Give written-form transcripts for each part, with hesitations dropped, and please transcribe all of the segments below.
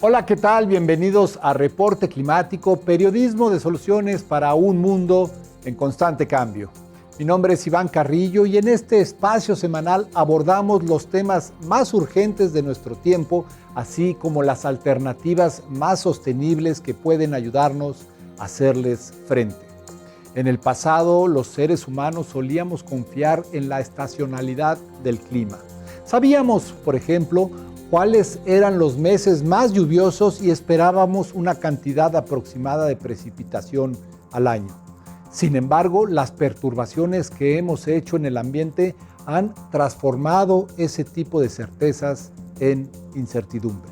Hola, ¿qué tal? Bienvenidos a Reporte Climático, periodismo de soluciones para un mundo en constante cambio. Mi nombre es Iván Carrillo y en este espacio semanal abordamos los temas más urgentes de nuestro tiempo, así como las alternativas más sostenibles que pueden ayudarnos a hacerles frente. En el pasado, los seres humanos solíamos confiar en la estacionalidad del clima. Sabíamos, por ejemplo, cuáles eran los meses más lluviosos y esperábamos una cantidad aproximada de precipitación al año. Sin embargo, las perturbaciones que hemos hecho en el ambiente han transformado ese tipo de certezas en incertidumbre.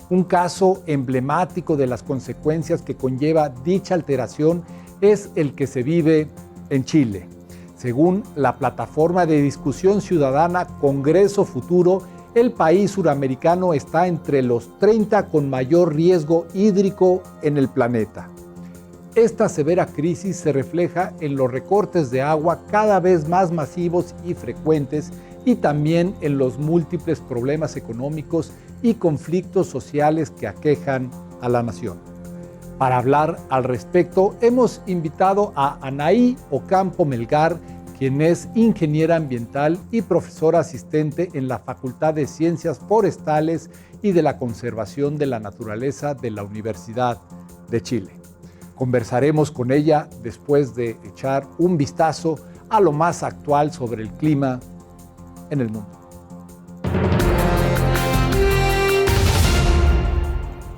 Un caso emblemático de las consecuencias que conlleva dicha alteración es el que se vive en Chile. Según la plataforma de discusión ciudadana Congreso Futuro, el país suramericano está entre los 30 con mayor riesgo hídrico en el planeta. Esta severa crisis se refleja en los recortes de agua cada vez más masivos y frecuentes y también en los múltiples problemas económicos y conflictos sociales que aquejan a la nación. Para hablar al respecto, hemos invitado a Anaí Ocampo Melgar, quien es ingeniera ambiental y profesora asistente en la Facultad de Ciencias Forestales y de la Conservación de la Naturaleza de la Universidad de Chile. Conversaremos con ella después de echar un vistazo a lo más actual sobre el clima en el mundo.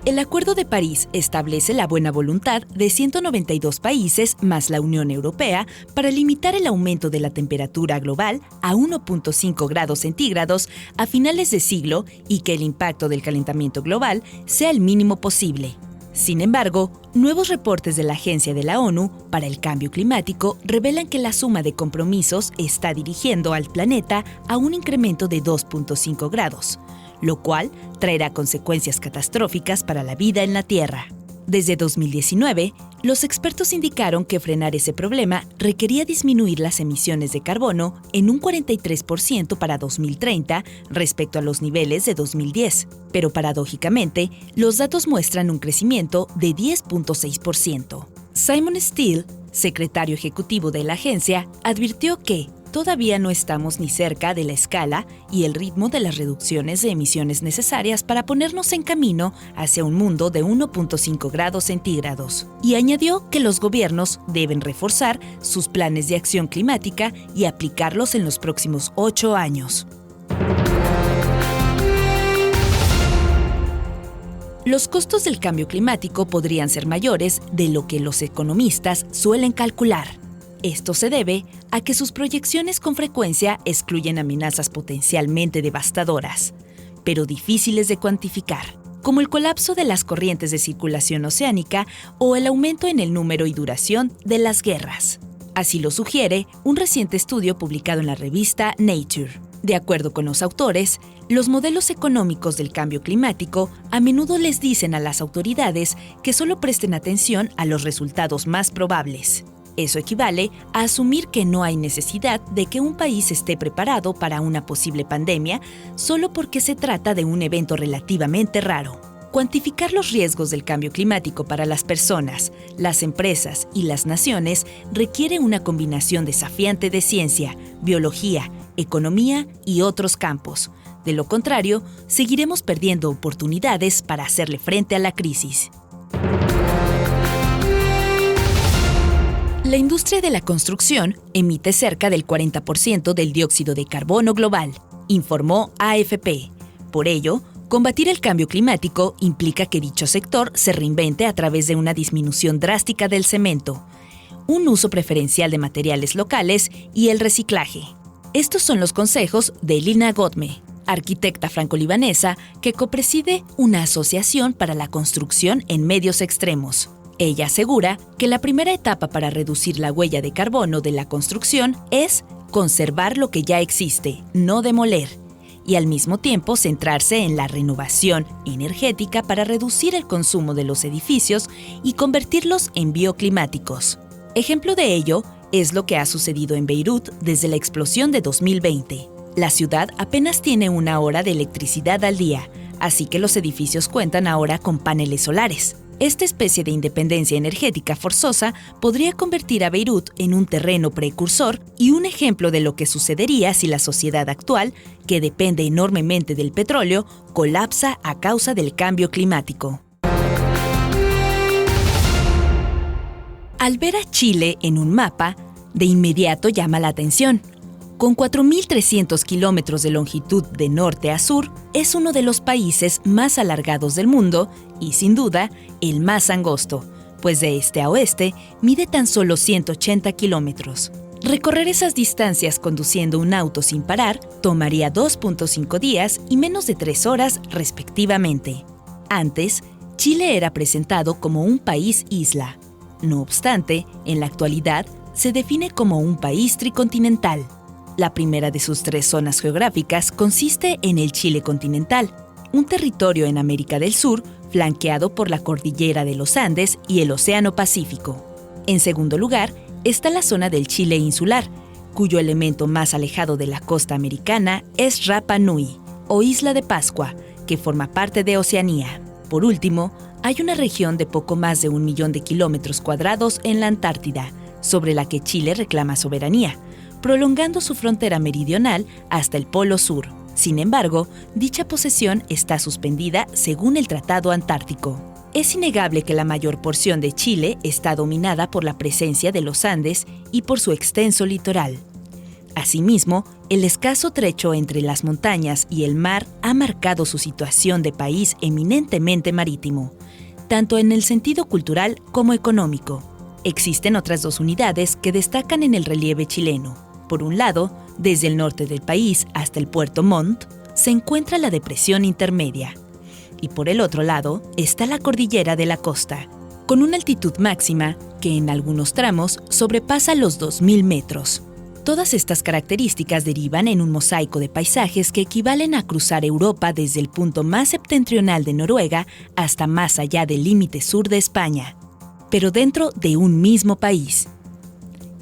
El Acuerdo de París establece la buena voluntad de 192 países más la Unión Europea para limitar el aumento de la temperatura global a 1.5 grados centígrados a finales de siglo y que el impacto del calentamiento global sea el mínimo posible. Sin embargo, nuevos reportes de la Agencia de la ONU para el Cambio Climático revelan que la suma de compromisos está dirigiendo al planeta a un incremento de 2.5 grados, lo cual traerá consecuencias catastróficas para la vida en la Tierra. Desde 2019, los expertos indicaron que frenar ese problema requería disminuir las emisiones de carbono en un 43% para 2030 respecto a los niveles de 2010, pero paradójicamente, los datos muestran un crecimiento de 10.6%. Simon Steele, secretario ejecutivo de la agencia, advirtió que todavía no estamos ni cerca de la escala y el ritmo de las reducciones de emisiones necesarias para ponernos en camino hacia un mundo de 1.5 grados centígrados. Y añadió que los gobiernos deben reforzar sus planes de acción climática y aplicarlos en los próximos 8 años. Los costos del cambio climático podrían ser mayores de lo que los economistas suelen calcular. Esto se debe a que sus proyecciones con frecuencia excluyen amenazas potencialmente devastadoras, pero difíciles de cuantificar, como el colapso de las corrientes de circulación oceánica o el aumento en el número y duración de las guerras. Así lo sugiere un reciente estudio publicado en la revista Nature. De acuerdo con los autores, los modelos económicos del cambio climático a menudo les dicen a las autoridades que solo presten atención a los resultados más probables. Eso equivale a asumir que no hay necesidad de que un país esté preparado para una posible pandemia solo porque se trata de un evento relativamente raro. Cuantificar los riesgos del cambio climático para las personas, las empresas y las naciones requiere una combinación desafiante de ciencia, biología, economía y otros campos. De lo contrario, seguiremos perdiendo oportunidades para hacerle frente a la crisis. La industria de la construcción emite cerca del 40% del dióxido de carbono global, informó AFP. Por ello, combatir el cambio climático implica que dicho sector se reinvente a través de una disminución drástica del cemento, un uso preferencial de materiales locales y el reciclaje. Estos son los consejos de Lina Godme, arquitecta franco-libanesa que copreside una asociación para la construcción en medios extremos. Ella asegura que la primera etapa para reducir la huella de carbono de la construcción es conservar lo que ya existe, no demoler, y al mismo tiempo centrarse en la renovación energética para reducir el consumo de los edificios y convertirlos en bioclimáticos. Ejemplo de ello es lo que ha sucedido en Beirut desde la explosión de 2020. La ciudad apenas tiene 1 hora de electricidad al día, así que los edificios cuentan ahora con paneles solares. Esta especie de independencia energética forzosa podría convertir a Beirut en un terreno precursor y un ejemplo de lo que sucedería si la sociedad actual, que depende enormemente del petróleo, colapsa a causa del cambio climático. Al ver a Chile en un mapa, de inmediato llama la atención. Con 4.300 kilómetros de longitud de norte a sur, es uno de los países más alargados del mundo y, sin duda, el más angosto, pues de este a oeste mide tan solo 180 kilómetros. Recorrer esas distancias conduciendo un auto sin parar tomaría 2.5 días y menos de 3 horas, respectivamente. Antes, Chile era presentado como un país isla. No obstante, en la actualidad, se define como un país tricontinental. La primera de sus 3 zonas geográficas consiste en el Chile continental, un territorio en América del Sur flanqueado por la cordillera de los Andes y el Océano Pacífico. En segundo lugar, está la zona del Chile insular, cuyo elemento más alejado de la costa americana es Rapa Nui, o Isla de Pascua, que forma parte de Oceanía. Por último, hay una región de poco más de 1 millón de kilómetros cuadrados en la Antártida, sobre la que Chile reclama soberanía, prolongando su frontera meridional hasta el Polo Sur. Sin embargo, dicha posesión está suspendida según el Tratado Antártico. Es innegable que la mayor porción de Chile está dominada por la presencia de los Andes y por su extenso litoral. Asimismo, el escaso trecho entre las montañas y el mar ha marcado su situación de país eminentemente marítimo, tanto en el sentido cultural como económico. Existen otras 2 unidades que destacan en el relieve chileno. Por un lado, desde el norte del país hasta el puerto Montt, se encuentra la depresión intermedia. Y por el otro lado está la cordillera de la costa, con una altitud máxima que en algunos tramos sobrepasa los 2.000 metros. Todas estas características derivan en un mosaico de paisajes que equivalen a cruzar Europa desde el punto más septentrional de Noruega hasta más allá del límite sur de España, pero dentro de un mismo país.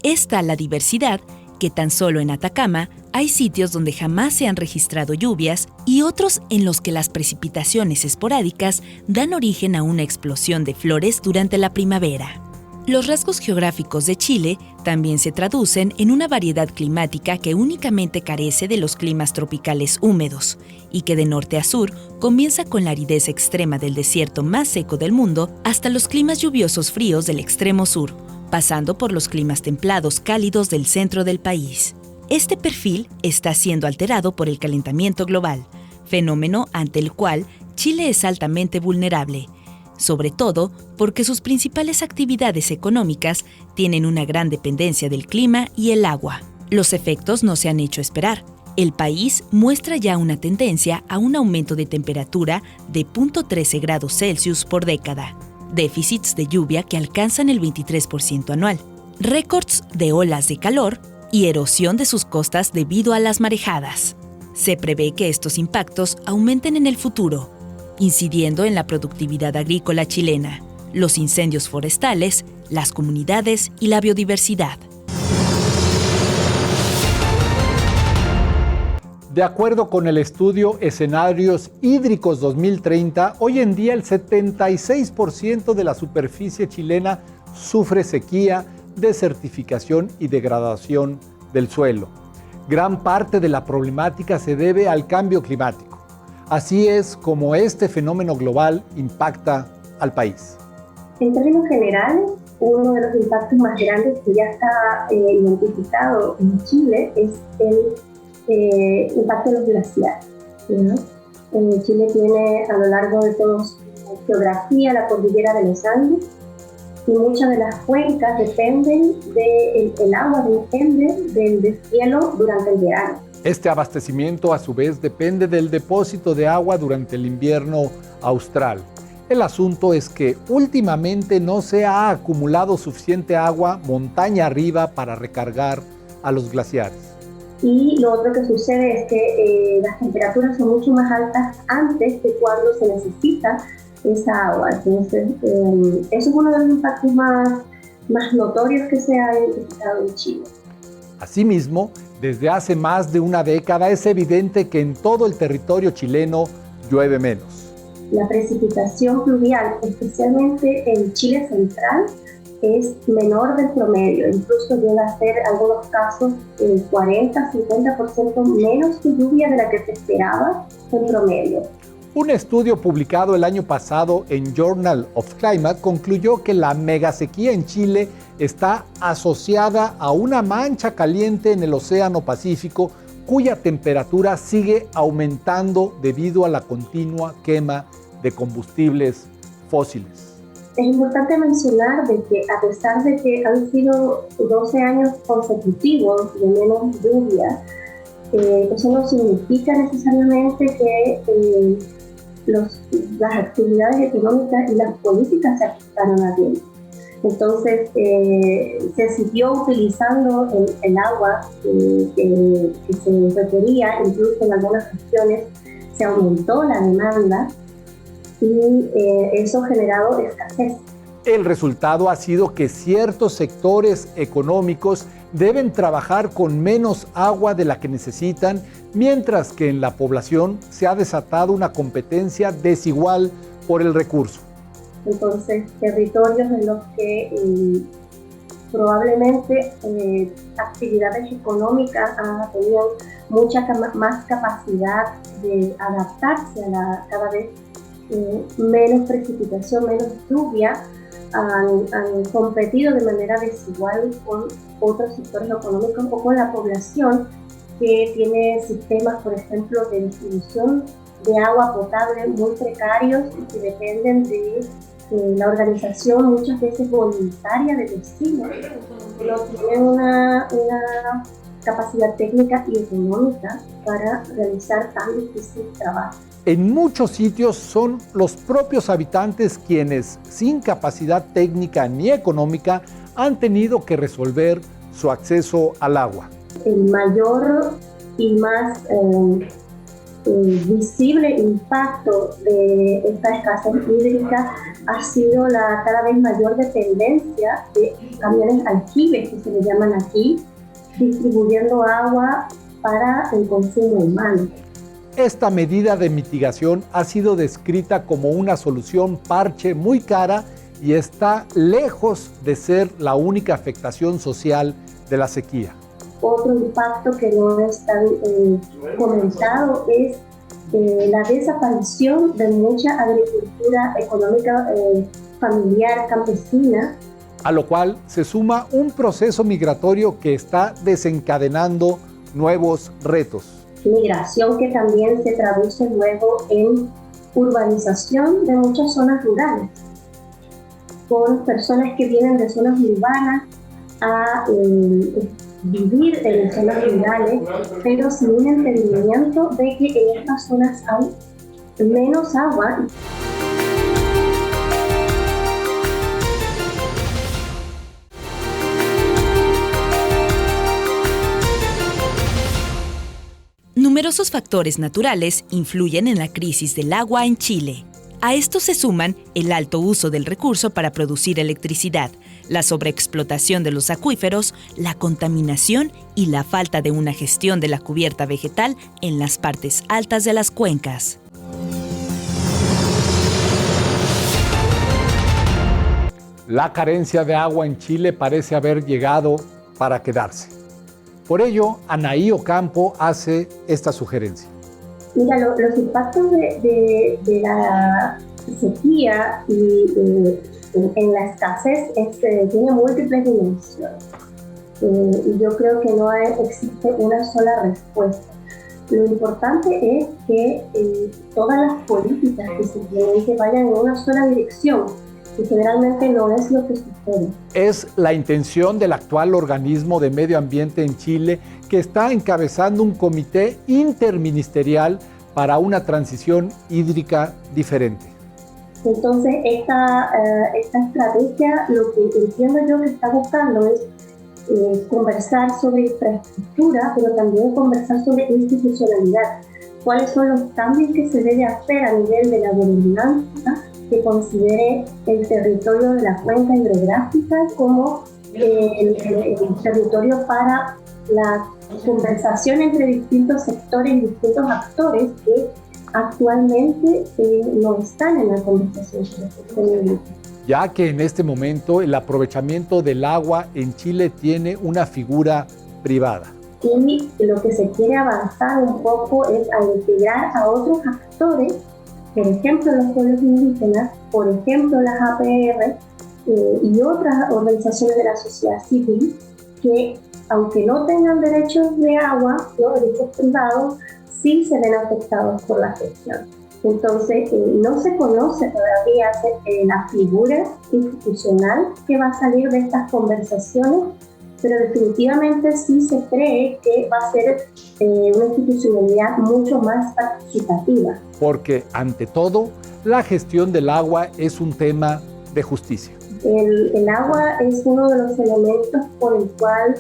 Es tal la diversidad que tan solo en Atacama hay sitios donde jamás se han registrado lluvias y otros en los que las precipitaciones esporádicas dan origen a una explosión de flores durante la primavera. Los rasgos geográficos de Chile también se traducen en una variedad climática que únicamente carece de los climas tropicales húmedos y que de norte a sur comienza con la aridez extrema del desierto más seco del mundo hasta los climas lluviosos fríos del extremo sur, pasando por los climas templados cálidos del centro del país. Este perfil está siendo alterado por el calentamiento global, fenómeno ante el cual Chile es altamente vulnerable, sobre todo porque sus principales actividades económicas tienen una gran dependencia del clima y el agua. Los efectos no se han hecho esperar. El país muestra ya una tendencia a un aumento de temperatura de 0.13 grados Celsius por década, déficits de lluvia que alcanzan el 23% anual, récords de olas de calor y erosión de sus costas debido a las marejadas. Se prevé que estos impactos aumenten en el futuro, incidiendo en la productividad agrícola chilena, los incendios forestales, las comunidades y la biodiversidad. De acuerdo con el estudio Escenarios Hídricos 2030, hoy en día el 76% de la superficie chilena sufre sequía, desertificación y degradación del suelo. Gran parte de la problemática se debe al cambio climático. Así es como este fenómeno global impacta al país. En términos generales, uno de los impactos más grandes que ya está identificado en Chile es el impacto de los glaciares, ¿no? Chile tiene a lo largo de toda su geografía la cordillera de los Andes y muchas de las cuencas dependen del agua, depende del deshielo durante el verano. Este abastecimiento a su vez depende del depósito de agua durante el invierno austral. El asunto es que últimamente no se ha acumulado suficiente agua montaña arriba para recargar a los glaciares. Y lo otro que sucede es que las temperaturas son mucho más altas antes de cuando se necesita esa agua. Entonces, eso es uno de los impactos más notorios que se ha identificado en Chile. Asimismo, desde hace más de una década es evidente que en todo el territorio chileno llueve menos. La precipitación pluvial, especialmente en Chile central, es menor del promedio, incluso llega a ser en algunos casos 40-50% menos de lluvia de la que se esperaba en promedio. Un estudio publicado el año pasado en Journal of Climate concluyó que la megasequía en Chile está asociada a una mancha caliente en el Océano Pacífico cuya temperatura sigue aumentando debido a la continua quema de combustibles fósiles. Es importante mencionar de que a pesar de que han sido 12 años consecutivos de menos lluvia, eso no significa necesariamente que las actividades económicas y las políticas se ajustaron a tiempo. Entonces, se siguió utilizando el agua que se requería, incluso en algunas regiones se aumentó la demanda y eso ha generado escasez. El resultado ha sido que ciertos sectores económicos deben trabajar con menos agua de la que necesitan, mientras que en la población se ha desatado una competencia desigual por el recurso. Entonces, territorios en los que probablemente actividades económicas tenían mucha más capacidad de adaptarse a la cada vez menos precipitación, menos lluvia, han competido de manera desigual con otros sectores económicos o con la población que tiene sistemas, por ejemplo, de distribución de agua potable muy precarios y que dependen de la organización muchas veces voluntaria de vecinos que no tienen una capacidad técnica y económica para realizar tan difícil trabajo. En muchos sitios son los propios habitantes quienes, sin capacidad técnica ni económica, han tenido que resolver su acceso al agua. El mayor y más visible impacto de esta escasez hídrica ha sido la cada vez mayor dependencia de camiones aljibes, que se le llaman aquí, distribuyendo agua para el consumo humano. Esta medida de mitigación ha sido descrita como una solución parche muy cara y está lejos de ser la única afectación social de la sequía. Otro impacto que no es tan comentado es la desaparición de mucha agricultura económica familiar campesina, a lo cual se suma un proceso migratorio que está desencadenando nuevos retos. Migración que también se traduce luego en urbanización de muchas zonas rurales, con personas que vienen de zonas urbanas a vivir en zonas rurales, pero sin un entendimiento de que en estas zonas hay menos agua. Numerosos factores naturales influyen en la crisis del agua en Chile. A esto se suman el alto uso del recurso para producir electricidad, la sobreexplotación de los acuíferos, la contaminación y la falta de una gestión de la cubierta vegetal en las partes altas de las cuencas. La carencia de agua en Chile parece haber llegado para quedarse. Por ello, Anaí Ocampo hace esta sugerencia. Mira, los impactos de la sequía y en la escasez tiene múltiples dimensiones. Y yo creo que no existe una sola respuesta. Lo importante es que todas las políticas que se implementen vayan en una sola dirección, que generalmente no es lo que sucede. Es la intención del actual organismo de medio ambiente en Chile, que está encabezando un comité interministerial para una transición hídrica diferente. Entonces, esta estrategia, lo que entiendo yo que está buscando es conversar sobre infraestructura, pero también conversar sobre institucionalidad. ¿Cuáles son los cambios que se debe hacer a nivel de la gobernanza que considere el territorio de la cuenca hidrográfica como el territorio para la conversación entre distintos sectores y distintos actores que actualmente no están en la conversación sobre sostenibilidad. Ya que en este momento el aprovechamiento del agua en Chile tiene una figura privada. Y lo que se quiere avanzar un poco es a integrar a otros actores, por ejemplo los pueblos indígenas, por ejemplo las APR y otras organizaciones de la sociedad civil que, aunque no tengan derechos de agua, los derechos privados, sí se ven afectados por la gestión. Entonces, no se conoce todavía la figura institucional que va a salir de estas conversaciones, pero definitivamente sí se cree que va a ser una institucionalidad mucho más participativa. Porque, ante todo, la gestión del agua es un tema de justicia. El agua es uno de los elementos por el cual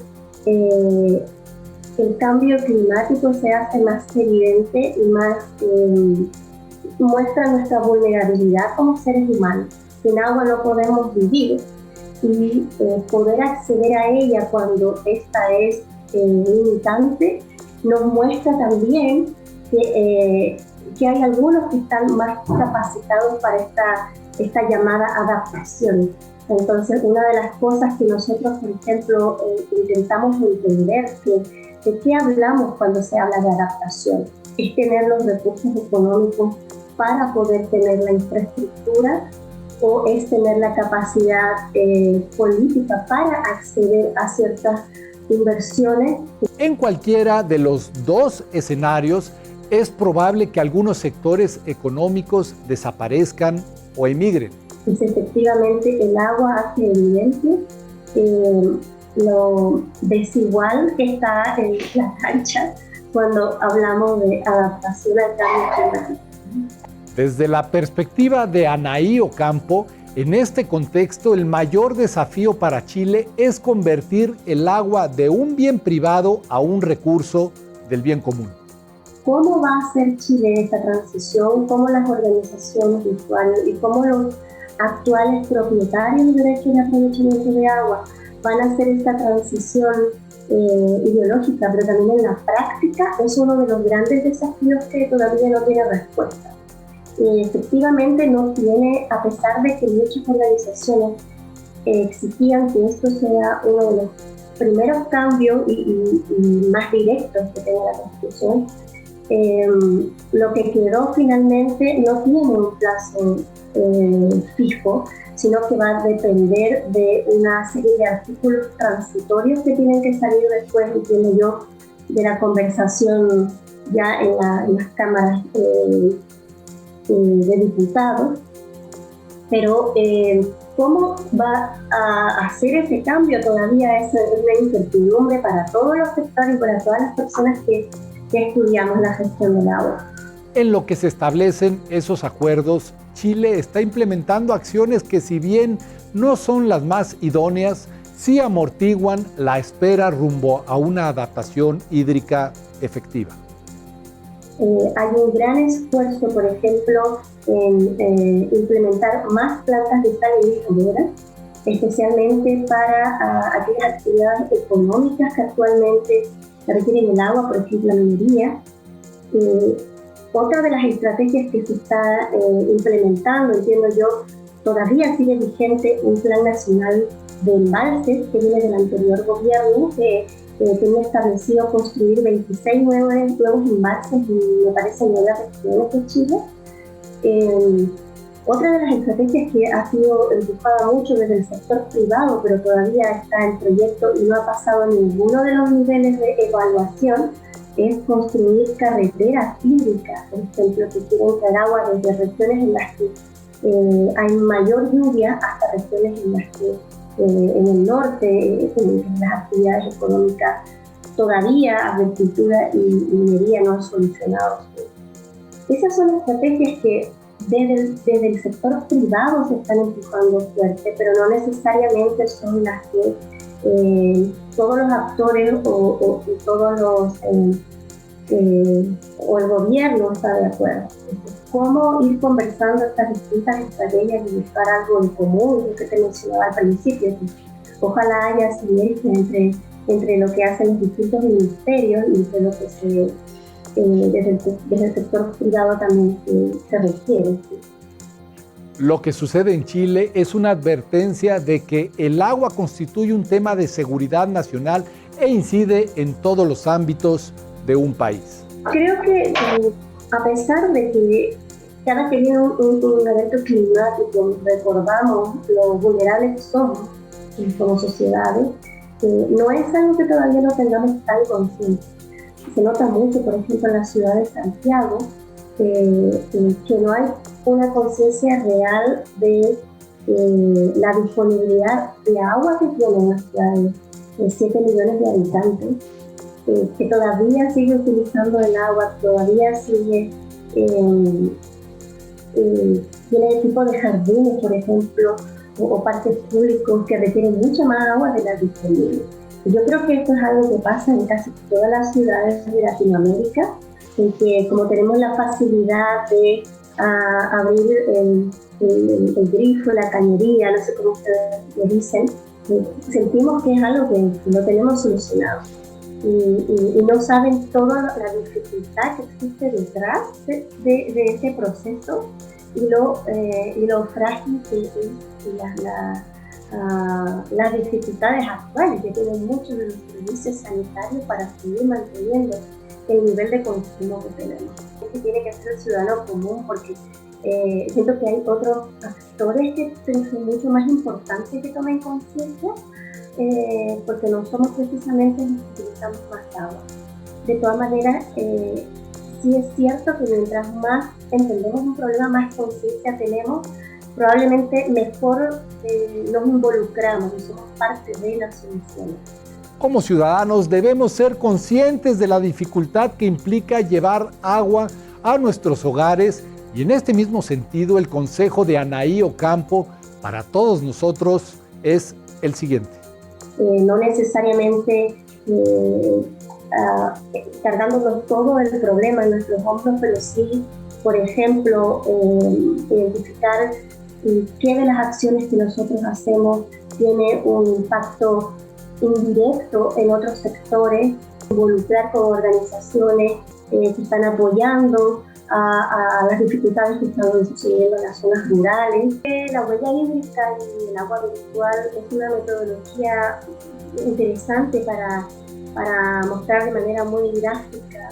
el cambio climático se hace más evidente y más muestra nuestra vulnerabilidad como seres humanos. Sin agua no podemos vivir y poder acceder a ella cuando esta es limitante nos muestra también que hay algunos que están más capacitados para esta llamada adaptación. Entonces, una de las cosas que nosotros, por ejemplo, intentamos entender de qué hablamos cuando se habla de adaptación, es tener los recursos económicos para poder tener la infraestructura o es tener la capacidad política para acceder a ciertas inversiones. En cualquiera de los dos escenarios, es probable que algunos sectores económicos desaparezcan o emigren. Pues efectivamente el agua hace evidente lo desigual que está en la cancha cuando hablamos de adaptación al cambio climático. Desde la perspectiva de Anaí Ocampo, en este contexto el mayor desafío para Chile es convertir el agua de un bien privado a un recurso del bien común. ¿Cómo va a hacer Chile esta transición? ¿Cómo las organizaciones de usuarios y cómo los actuales propietarios de derechos de aprovechamiento de agua van a hacer esta transición ideológica, pero también en la práctica? Es uno de los grandes desafíos que todavía no tiene respuesta. Efectivamente no tiene, a pesar de que muchas organizaciones exigían que esto sea uno de los primeros cambios y más directos que tenga la Constitución, lo que quedó finalmente no tiene un plazo fijo, sino que va a depender de una serie de artículos transitorios que tienen que salir después, entiendo yo, de la conversación ya en las cámaras de diputados. Pero cómo va a hacer ese cambio todavía es una incertidumbre para todos los sectores y para todas las personas que estudiamos la gestión del agua. En lo que se establecen esos acuerdos, Chile está implementando acciones que, si bien no son las más idóneas, sí amortiguan la espera rumbo a una adaptación hídrica efectiva. Hay un gran esfuerzo, por ejemplo, en implementar más plantas de sal y desaladera, especialmente para aquellas actividades económicas que actualmente requieren el agua, por ejemplo, la minería. Otra de las estrategias que se está implementando, entiendo yo, todavía sigue vigente un plan nacional de embalses que viene del anterior gobierno, que tenía establecido construir 26 nuevos embalses y me parece en 9 regiones de Chile. Otra de las estrategias que ha sido empujada mucho desde el sector privado, pero todavía está en proyecto y no ha pasado ninguno de los niveles de evaluación, es construir carreteras hídricas, por ejemplo, que quieren traer agua desde regiones en las que hay mayor lluvia hasta regiones en las que en el norte las actividades económicas todavía, agricultura y minería no han solucionado. Esas son estrategias que desde el sector privado se están empujando fuerte, pero no necesariamente son las que todos los actores o todos los o el gobierno está de acuerdo. Cómo ir conversando estas distintas estrategias y buscar algo en común, lo que te mencionaba al principio. Ojalá haya sinergia entre lo que hacen los distintos ministerios y entre lo que desde el sector privado también se requiere. Lo que sucede en Chile es una advertencia de que el agua constituye un tema de seguridad nacional e incide en todos los ámbitos de un país. Creo que a pesar de que cada que viene un evento climático recordamos lo vulnerables que somos como sociedades, no es algo que todavía no tengamos tan consciente. Se nota mucho, por ejemplo, en la ciudad de Santiago, que no hay una conciencia real de la disponibilidad de agua que tiene una ciudad de 7 millones de habitantes, que todavía sigue utilizando el agua, todavía sigue tiene tipo de jardines, por ejemplo, o parques públicos que requieren mucha más agua de la disponible. Yo creo que esto es algo que pasa en casi todas las ciudades de Latinoamérica, en que como tenemos la facilidad de abrir el grifo, la cañería, no sé cómo ustedes lo dicen, sentimos que es algo que no tenemos solucionado. Y no saben toda la dificultad que existe detrás de este proceso y lo frágil que es las dificultades actuales que tienen muchos de los servicios sanitarios para seguir manteniendo el nivel de consumo que tenemos. Que tiene que ser el ciudadano común, porque siento que hay otros factores que son mucho más importantes que tomen conciencia, porque no somos precisamente los que utilizamos más agua. De todas maneras, sí es cierto que mientras más entendemos un problema, más conciencia tenemos, probablemente mejor nos involucramos y somos parte de la solución. Como ciudadanos debemos ser conscientes de la dificultad que implica llevar agua a nuestros hogares y en este mismo sentido el consejo de Anaí Ocampo para todos nosotros es el siguiente. No necesariamente cargándonos todo el problema en nuestros hombros, pero sí, por ejemplo, identificar qué de las acciones que nosotros hacemos tiene un impacto indirecto en otros sectores, involucrar con organizaciones que están apoyando a las dificultades que están sucediendo en las zonas rurales. La huella hídrica y el agua virtual es una metodología interesante para mostrar de manera muy gráfica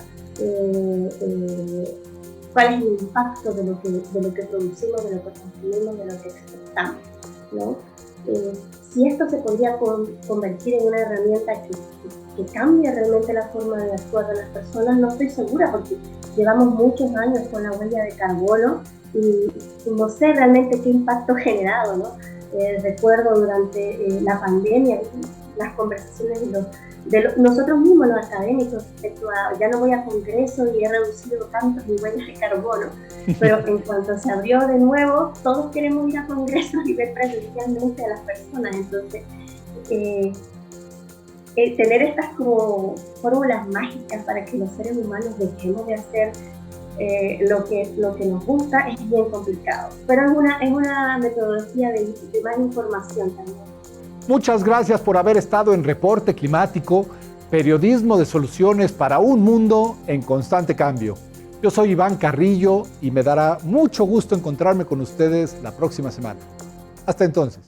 cuál es el impacto de lo que producimos, de lo que consumimos, de lo que exportamos, ¿no? Si esto se podría convertir en una herramienta que cambie realmente la forma de actuar de las personas, no estoy segura, porque llevamos muchos años con la huella de carbono y no sé realmente qué impacto ha generado, ¿no? Recuerdo durante la pandemia las conversaciones de nosotros mismos, los académicos, respecto a ya no voy a congresos y he reducido tanto mi huella de carbono, pero en cuanto se abrió de nuevo, todos queremos ir a congresos y ver presencialmente a las personas. Entonces, tener estas como fórmulas mágicas para que los seres humanos dejemos de hacer lo que nos gusta es bien complicado, pero es una metodología de más información también. Muchas gracias por haber estado en Reporte Climático, periodismo de soluciones para un mundo en constante cambio. Yo soy Iván Carrillo y me dará mucho gusto encontrarme con ustedes la próxima semana. Hasta entonces.